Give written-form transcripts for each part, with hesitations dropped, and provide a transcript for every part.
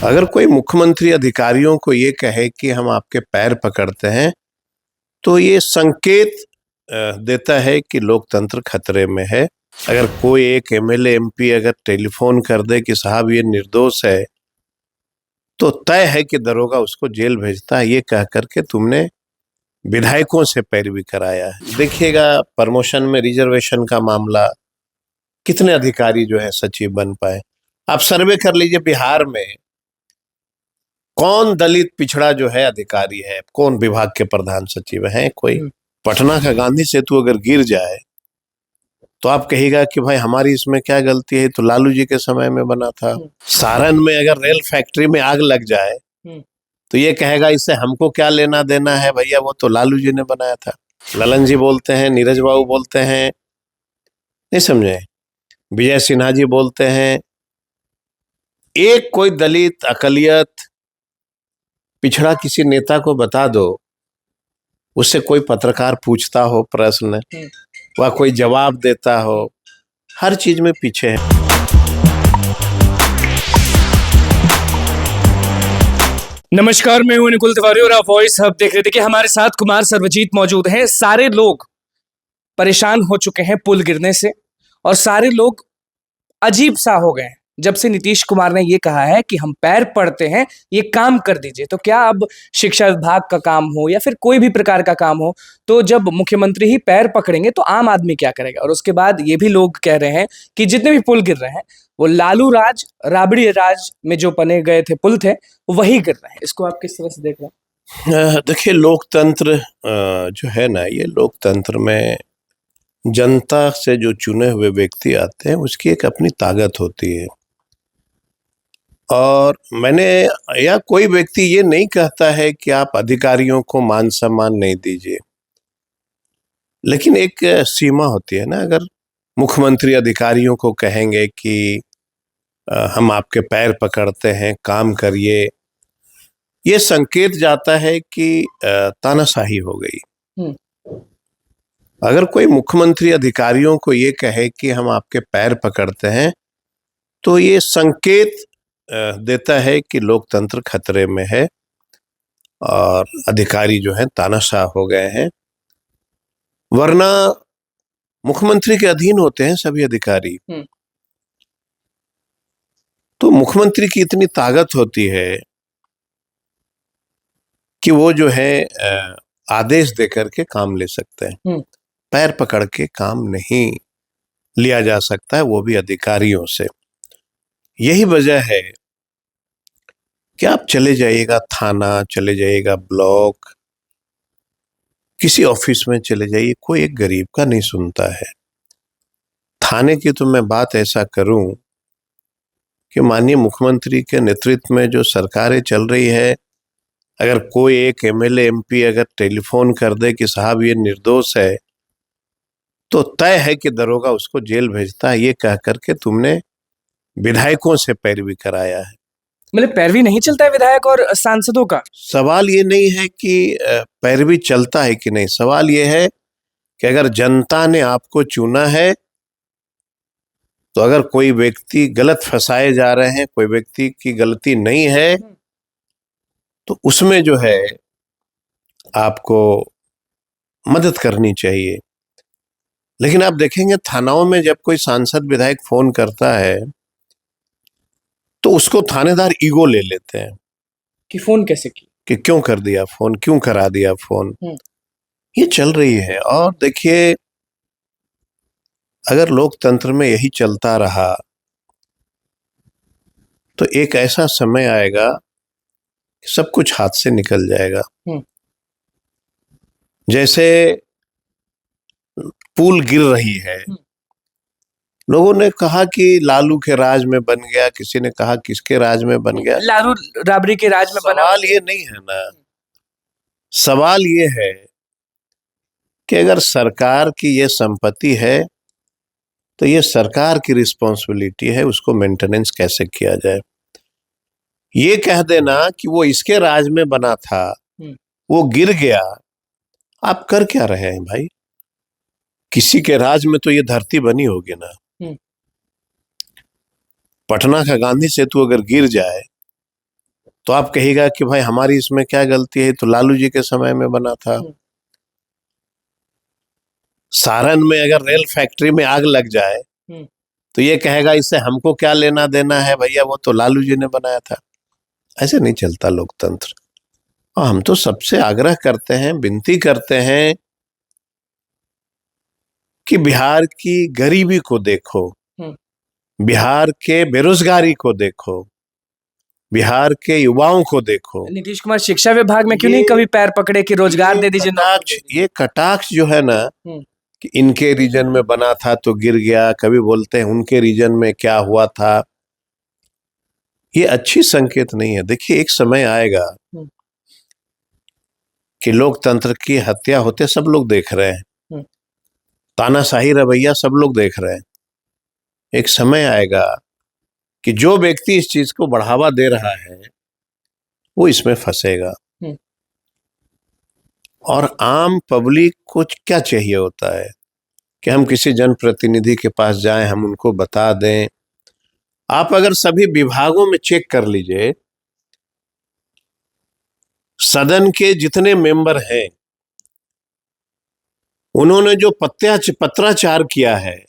अगर कोई मुख्यमंत्री अधिकारियों को ये कहे कि हम आपके पैर पकड़ते हैं, तो ये संकेत देता है कि लोकतंत्र खतरे में है। अगर कोई एक एमएलए एमपी अगर टेलीफोन कर दे कि साहब ये निर्दोष है, तो तय है कि दरोगा उसको जेल भेजता है, ये कह करके तुमने विधायकों से पैरवी कराया है। देखिएगा, प्रमोशन में रिजर्वेशन का मामला, कितने अधिकारी जो है सचिव बन पाए। आप सर्वे कर लीजिए, बिहार में कौन दलित पिछड़ा जो है अधिकारी है, कौन विभाग के प्रधान सचिव है? कोई। पटना का गांधी सेतु अगर गिर जाए तो आप कहिएगा कि भाई हमारी इसमें क्या गलती है, तो लालू जी के समय में बना था। सारण में अगर रेल फैक्ट्री में आग लग जाए तो ये कहेगा इससे हमको क्या लेना देना है भैया, वो तो लालू जी ने बनाया था। ललन जी बोलते हैं, नीरज बाबू बोलते हैं, नहीं समझे, विजय सिन्हा जी बोलते हैं। एक कोई दलित अकलियत पिछड़ा किसी नेता को बता दो, उससे कोई पत्रकार पूछता हो प्रश्न, वह कोई जवाब देता हो, हर चीज में पीछे है। नमस्कार, मैं हूं निकुल तिवारी और आप वॉइस हब देख रहे थे कि हमारे साथ कुमार सर्वजीत मौजूद हैं। सारे लोग परेशान हो चुके हैं पुल गिरने से और सारे लोग अजीब सा हो गए हैं जब से नीतीश कुमार ने ये कहा है कि हम पैर पड़ते हैं, ये काम कर दीजिए। तो क्या अब शिक्षा विभाग का काम हो या फिर कोई भी प्रकार का काम हो, तो जब मुख्यमंत्री ही पैर पकड़ेंगे तो आम आदमी क्या करेगा? और उसके बाद ये भी लोग कह रहे हैं कि जितने भी पुल गिर रहे हैं वो लालू राज, राबड़ी राज में जो बने गए थे पुल थे, वही गिर रहे हैं। इसको आप किस तरह से देख रहे हैं? देखिए, लोकतंत्र जो है ना, ये लोकतंत्र में जनता से जो चुने हुए व्यक्ति आते हैं उसकी एक अपनी ताकत होती है। और मैंने, या कोई व्यक्ति ये नहीं कहता है कि आप अधिकारियों को मान सम्मान नहीं दीजिए, लेकिन एक सीमा होती है ना। अगर मुख्यमंत्री अधिकारियों को कहेंगे कि हम आपके पैर पकड़ते हैं, काम करिए, ये संकेत जाता है कि तानाशाही हो गई। अगर कोई मुख्यमंत्री अधिकारियों को ये कहे कि हम आपके पैर पकड़ते हैं, तो ये संकेत देता है कि लोकतंत्र खतरे में है और अधिकारी जो है तानाशाह हो गए हैं। वरना मुख्यमंत्री के अधीन होते हैं सभी अधिकारी। तो मुख्यमंत्री की इतनी ताकत होती है कि वो जो है आदेश देकर के काम ले सकते हैं। पैर पकड़ के काम नहीं लिया जा सकता है, वो भी अधिकारियों से। यही वजह है कि आप चले जाइएगा थाना, चले जाइएगा ब्लॉक, किसी ऑफिस में चले जाइए, कोई एक गरीब का नहीं सुनता है। थाने की तो मैं बात ऐसा करूं कि माननीय मुख्यमंत्री के नेतृत्व में जो सरकारें चल रही है, अगर कोई एक एमएलए एमपी अगर टेलीफोन कर दे कि साहब ये निर्दोष है, तो तय है कि दरोगा उसको जेल भेजता है, ये कह करके तुमने विधायकों से पैरवी कराया है। मतलब पैरवी नहीं चलता है विधायक और सांसदों का? सवाल ये नहीं है कि पैरवी चलता है कि नहीं, सवाल ये है कि अगर जनता ने आपको चुना है, तो अगर कोई व्यक्ति गलत फंसाए जा रहे हैं, कोई व्यक्ति की गलती नहीं है, तो उसमें जो है आपको मदद करनी चाहिए। लेकिन आप देखेंगे थानाओं में जब कोई सांसद विधायक फोन करता है तो उसको थानेदार ईगो ले लेते हैं कि फोन कैसे की, कि क्यों कर दिया फोन, क्यों करा दिया फोन। ये चल रही है। और देखिए, अगर लोकतंत्र में यही चलता रहा तो एक ऐसा समय आएगा कि सब कुछ हाथ से निकल जाएगा। जैसे पुल गिर रही है, लोगों ने कहा कि लालू के राज में बन गया, किसी ने कहा किसके राज में बन गया। लालू राबड़ी के राज में बना। सवाल ये नहीं है ना, सवाल ये है कि अगर सरकार की ये संपत्ति है तो ये सरकार की रिस्पॉन्सिबिलिटी है, उसको मेंटेनेंस कैसे किया जाए। ये कह देना कि वो इसके राज में बना था, वो गिर गया, आप कर क्या रहे हैं भाई? किसी के राज में तो ये धरती बनी होगी ना। पटना का गांधी सेतु अगर गिर जाए तो आप कहिएगा कि भाई हमारी इसमें क्या गलती है, तो लालू जी के समय में बना था। सारण में अगर रेल फैक्ट्री में आग लग जाए तो ये कहेगा इससे हमको क्या लेना देना है, भैया वो तो लालू जी ने बनाया था। ऐसे नहीं चलता लोकतंत्र। और हम तो सबसे आग्रह करते हैं, विनती करते हैं कि बिहार की गरीबी को देखो, बिहार के बेरोजगारी को देखो, बिहार के युवाओं को देखो। नीतीश कुमार शिक्षा विभाग में क्यों नहीं कभी पैर पकड़े कि रोजगार दे दीजिए, ये कटाक्ष जो है ना कि इनके रीजन में बना था तो गिर गया, कभी बोलते हैं उनके रीजन में क्या हुआ था, ये अच्छी संकेत नहीं है। देखिए एक समय आएगा कि लोकतंत्र की हत्या होते सब लोग देख रहे हैं, तानाशाही रवैया सब लोग देख रहे हैं। एक समय आएगा कि जो व्यक्ति इस चीज को बढ़ावा दे रहा है वो इसमें फंसेगा। और आम पब्लिक को क्या चाहिए होता है कि हम किसी जनप्रतिनिधि के पास जाएं, हम उनको बता दें। आप अगर सभी विभागों में चेक कर लीजिए, सदन के जितने मेंबर हैं उन्होंने जो पत्राचार किया है,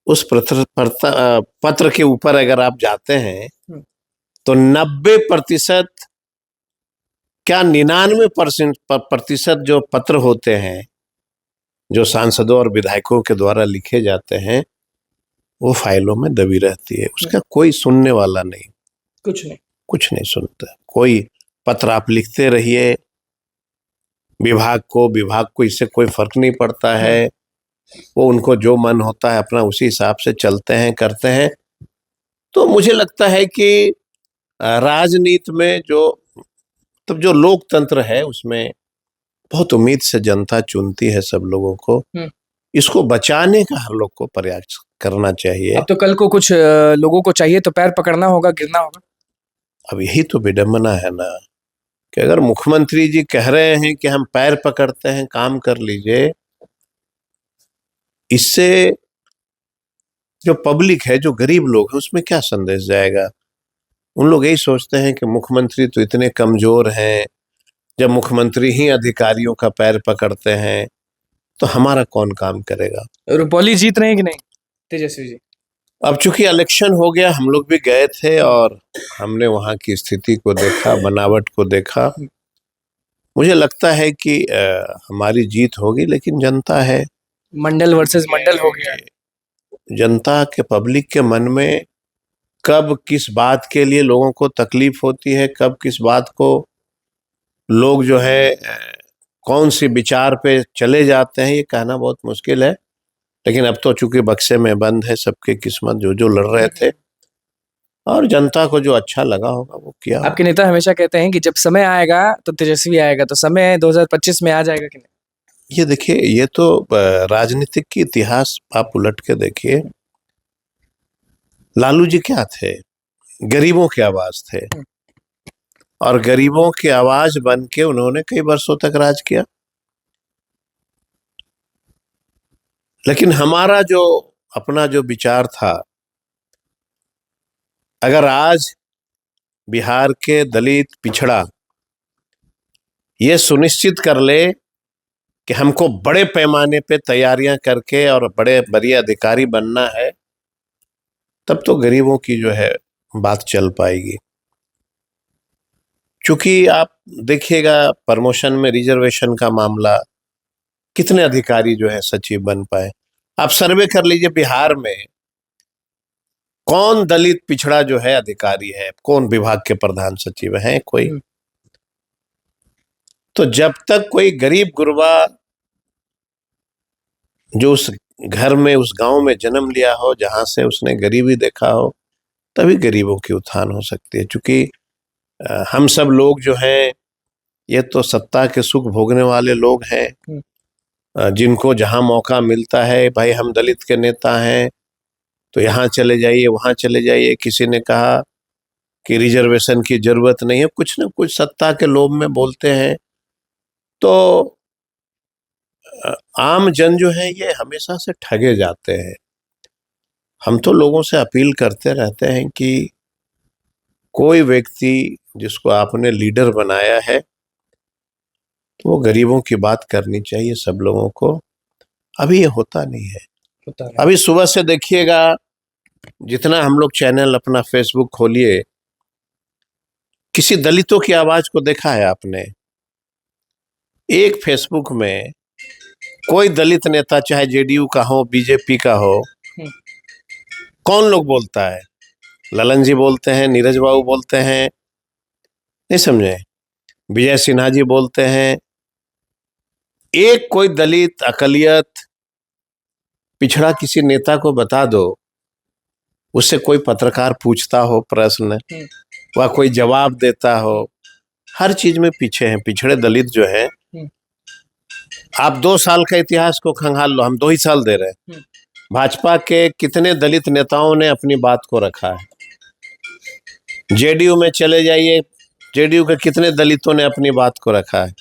उस पत्र के ऊपर अगर आप जाते हैं तो 90% क्या 99% जो पत्र होते हैं जो सांसदों और विधायकों के द्वारा लिखे जाते हैं वो फाइलों में दबी रहती है। उसका कोई सुनने वाला नहीं, कुछ नहीं सुनता। कोई पत्र आप लिखते रहिए, विभाग को इससे कोई फर्क नहीं पड़ता है। वो उनको जो मन होता है अपना उसी हिसाब से चलते हैं, करते हैं। तो मुझे लगता है कि राजनीति में जो लोकतंत्र है उसमें बहुत उम्मीद से जनता चुनती है सब लोगों को। इसको बचाने का हर लोग को प्रयास करना चाहिए। अब तो कल को कुछ लोगों को चाहिए तो पैर पकड़ना होगा, गिरना होगा। अब यही तो विडंबना है ना कि अगर मुख्यमंत्री जी कह रहे हैं कि हम पैर पकड़ते हैं, काम कर लीजिए, इससे जो पब्लिक है, जो गरीब लोग हैं, उसमें क्या संदेश जाएगा। उन लोग यही सोचते हैं कि मुख्यमंत्री तो इतने कमजोर हैं, जब मुख्यमंत्री ही अधिकारियों का पैर पकड़ते हैं तो हमारा कौन काम करेगा। रुपौली जीत रहे हैं कि नहीं तेजस्वी जी? अब चूंकि इलेक्शन हो गया, हम लोग भी गए थे और हमने वहां की स्थिति को देखा, बनावट को देखा। मुझे लगता है कि हमारी जीत होगी, लेकिन जनता है, मंडल वर्सेस मंडल हो गया। जनता के पब्लिक के मन में कब किस बात के लिए लोगों को तकलीफ होती है, कब किस बात को लोग जो है कौन सी विचार पे चले जाते हैं, ये कहना बहुत मुश्किल है। लेकिन अब तो चूंकि बक्से में बंद है सबके किस्मत, जो जो लड़ रहे थे, और जनता को जो अच्छा लगा होगा वो किया। आपके नेता हमेशा कहते हैं कि जब समय आएगा तो तेजस्वी आएगा, तो समय 2025 में आ जाएगा कि नहीं? ये देखिए, ये तो राजनीतिक की इतिहास आप उलट के देखिए। लालू जी क्या थे? गरीबों की आवाज थे, और गरीबों की आवाज बन के उन्होंने कई वर्षों तक राज किया। लेकिन हमारा जो अपना जो विचार था, अगर आज बिहार के दलित पिछड़ा ये सुनिश्चित कर ले कि हमको बड़े पैमाने पे तैयारियां करके और बड़े अधिकारी बनना है, तब तो गरीबों की जो है बात चल पाएगी। क्योंकि आप देखिएगा प्रमोशन में रिजर्वेशन का मामला, कितने अधिकारी जो है सचिव बन पाए। आप सर्वे कर लीजिए बिहार में कौन दलित पिछड़ा जो है अधिकारी है, कौन विभाग के प्रधान सचिव हैं, कोई। तो जब तक कोई गरीब गुरबा जो उस घर में, उस गांव में जन्म लिया हो, जहां से उसने गरीबी देखा हो, तभी गरीबों की उत्थान हो सकती है। क्योंकि हम सब लोग जो हैं ये तो सत्ता के सुख भोगने वाले लोग हैं, जिनको जहां मौका मिलता है, भाई हम दलित के नेता हैं तो यहाँ चले जाइए, वहां चले जाइए। किसी ने कहा कि रिजर्वेशन की जरूरत नहीं है, कुछ ना कुछ सत्ता के लोभ में बोलते हैं। तो आम जन जो है ये हमेशा से ठगे जाते हैं। हम तो लोगों से अपील करते रहते हैं कि कोई व्यक्ति जिसको आपने लीडर बनाया है तो वो गरीबों की बात करनी चाहिए सब लोगों को। अभी ये होता नहीं है। अभी सुबह से देखिएगा, जितना हम लोग चैनल अपना फेसबुक खोलिए, किसी दलितों की आवाज को देखा है आपने? एक फेसबुक में कोई दलित नेता, चाहे जेडीयू का हो, बीजेपी का हो, कौन लोग बोलता है? ललन जी बोलते हैं, नीरज बाबू बोलते हैं, नहीं समझे, विजय सिन्हा जी बोलते हैं। एक कोई दलित, अकलियत, पिछड़ा किसी नेता को बता दो, उससे कोई पत्रकार पूछता हो प्रश्न, वह कोई जवाब देता हो। हर चीज में पीछे हैं पिछड़े दलित जो है। आप 2 साल का इतिहास को खंगाल लो, हम 2 ही साल दे रहे हैं। भाजपा के कितने दलित नेताओं ने अपनी बात को रखा है? जेडीयू में चले जाइए, जेडीयू के कितने दलितों ने अपनी बात को रखा है?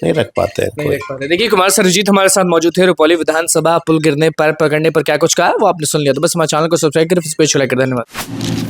नहीं रख पाते हैं। देखिए, कुमार सर्वजीत हमारे साथ मौजूद थे। रुपौली विधानसभा पुल गिरने, पैर पकड़ने पर क्या कुछ कहा वो आपने सुन लिया। तो बस हमारे चैनल को सब्सक्राइब करें, फेसबुक पे लाइक करें। धन्यवाद।